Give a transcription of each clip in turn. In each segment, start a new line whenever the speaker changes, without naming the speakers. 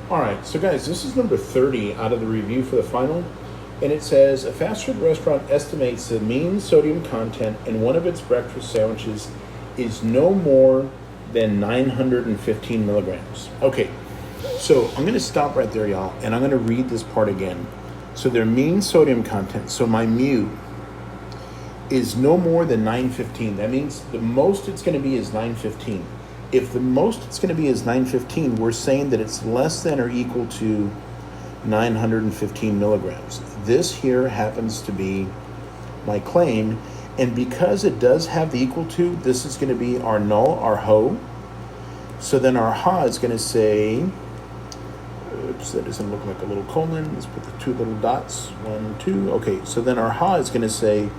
All right, so guys, this is number 30 out of the review for the final. And it says, a fast food restaurant estimates the mean sodium content in one of its breakfast sandwiches is no more than 915 milligrams. Okay, so I'm going to stop right there, y'all, and I'm going to read this part again. So their mean sodium content, so my mu, is no more than 915. That means the most it's going to be is 915. If the most it's going to be is 915, we're saying that it's less than or equal to 915 milligrams. This here happens to be my claim, and because it does have the equal to, this is going to be our null, our ho. So then our ha is going to say, oops, that doesn't look like a little colon. Let's put the two little dots, 1, 2. Okay, so then our ha is going to say,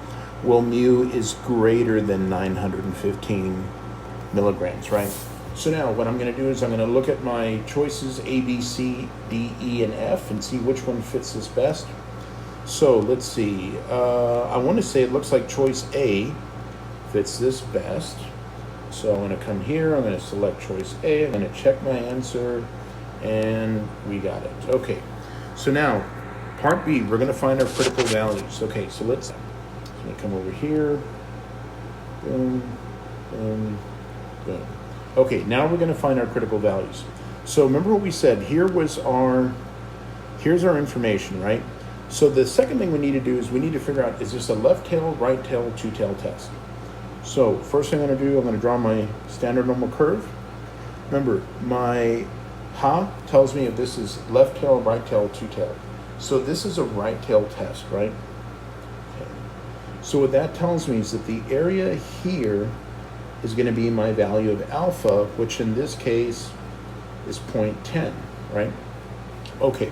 well, mu is greater than 915 milligrams, right? So now what I'm going to do is I'm going to look at my choices A, B, C, D, E, and F and see which one fits this best. So let's see. I want to say it looks like choice A fits this best. So I'm going to come here. I'm going to select choice A. I'm going to check my answer, and we got it. Okay. So now, part B, we're going to find our critical values. Okay, so let's come over here. Boom, boom, boom. Okay, now we're going to find our critical values. So remember what we said. Here's our information, right? So the second thing we need to do is we need to figure out, is this a left tail, right tail, two-tail test? So first thing I'm going to do, I'm going to draw my standard normal curve. Remember, my ha tells me if this is left tail, right tail, two-tail. So this is a right tail test, right? Okay. So what that tells me is that the area here is going to be my value of alpha, which in this case is 0.10, right? Okay,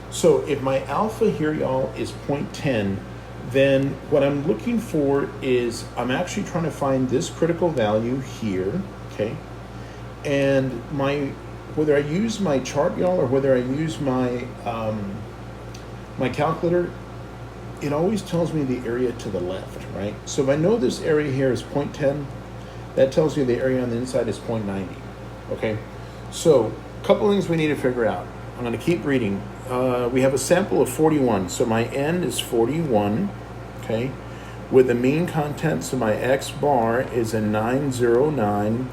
so if my alpha here, y'all, is 0.10, then what I'm looking for is I'm actually trying to find this critical value here, okay? And whether I use my chart, y'all, or whether I use my my calculator, it always tells me the area to the left, right? So if I know this area here is 0.10, that tells you the area on the inside is 0.90, okay? So a couple things we need to figure out. I'm going to keep reading. We have a sample of 41, so my n is 41, okay? With the mean content, so my x bar is a 909,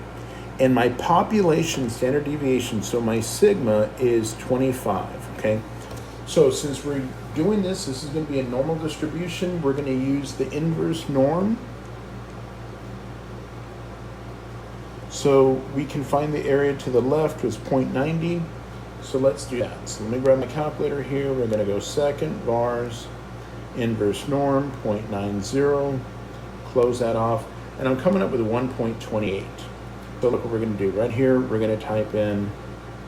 and my population standard deviation, so my sigma is 25, okay? So since we're doing this is going to be a normal distribution. We're going to use the inverse norm. So we can find the area to the left was 0.90. So let's do that. So let me grab my calculator here. We're going to go second, bars, inverse norm, 0.90. Close that off. And I'm coming up with 1.28. So look what we're going to do. Right here, we're going to type in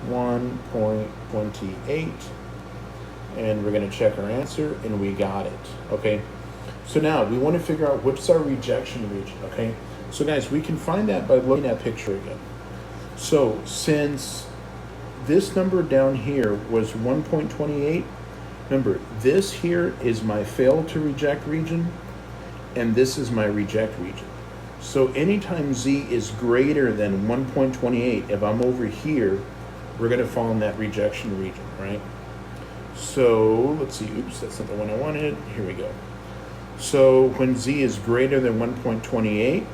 1.28. And we're going to check our answer, and we got it. Okay. So now we want to figure out what's our rejection region. Okay. So guys, we can find that by looking at that picture again. So since this number down here was 1.28, remember this here is my fail to reject region, and this is my reject region. So anytime z is greater than 1.28, if I'm over here, we're going to fall in that rejection region, right? So let's see, oops, that's not the one I wanted. Here we go. So when z is greater than 1.28,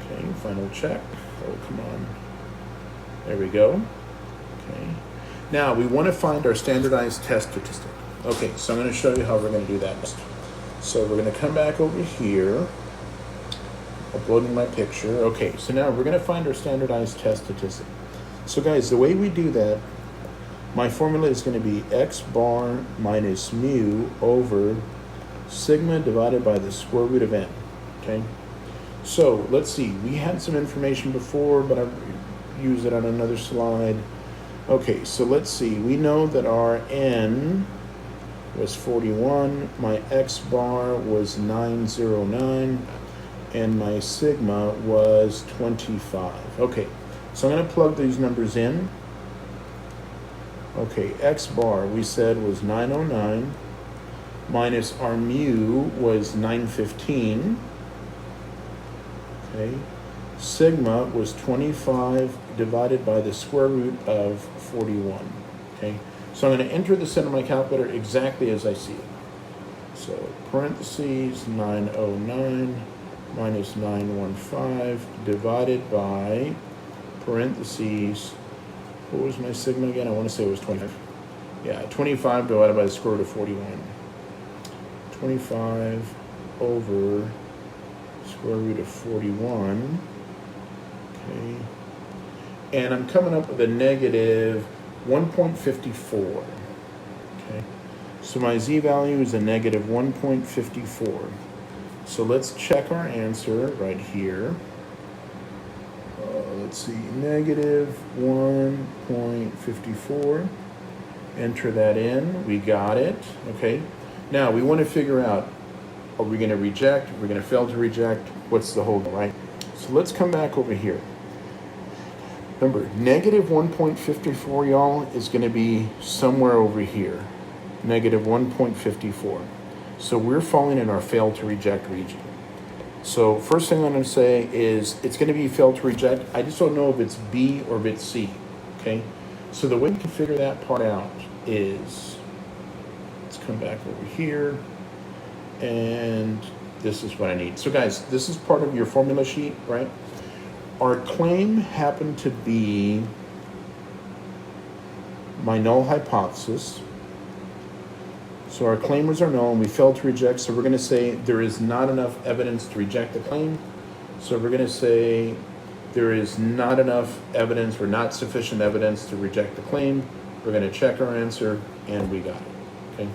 okay, final check. Oh, come on. There we go. Okay. Now we want to find our standardized test statistic. Okay, so I'm going to show you how we're going to do that next. So we're going to come back over here, uploading my picture. Okay, so now we're going to find our standardized test statistic. So guys, the way we do that, my formula is going to be x bar minus mu over sigma divided by the square root of n, okay? So let's see, we had some information before, but I've used it on another slide. Okay, so let's see, we know that our n was 41, my x bar was 909, and my sigma was 25. Okay, so I'm going to plug these numbers in. Okay, x bar we said was 909, minus our mu was 915. Okay, sigma was 25 divided by the square root of 41. Okay, so I'm going to enter this into my calculator exactly as I see it. So parentheses 909 minus 915 divided by parentheses, what was my sigma again? I want to say it was 25. Yeah, 25 divided by the square root of 41. 25 over square root of 41. Okay. And I'm coming up with a negative 1.54. Okay. So my z-value is a negative 1.54. So let's check our answer right here. Let's see, negative 1.54. Enter that in. We got it. Okay. Now we want to figure out, are we going to reject? Are we going to fail to reject? What's the hold, right? So let's come back over here. Remember, negative 1.54, y'all, is going to be somewhere over here. Negative 1.54. So we're falling in our fail to reject region. So first thing I'm going to say is it's going to be fail to reject. I just don't know if it's B or if it's C. Okay? So the way we can figure that part out is, let's come back over here, and this is what I need. So guys, this is part of your formula sheet, right? Our claim happened to be my null hypothesis. So our claim was our null, and we failed to reject, so we're going to say there is not enough evidence to reject the claim. So we're going to say there is not enough evidence, or not sufficient evidence to reject the claim. We're going to check our answer, and we got it. Okay.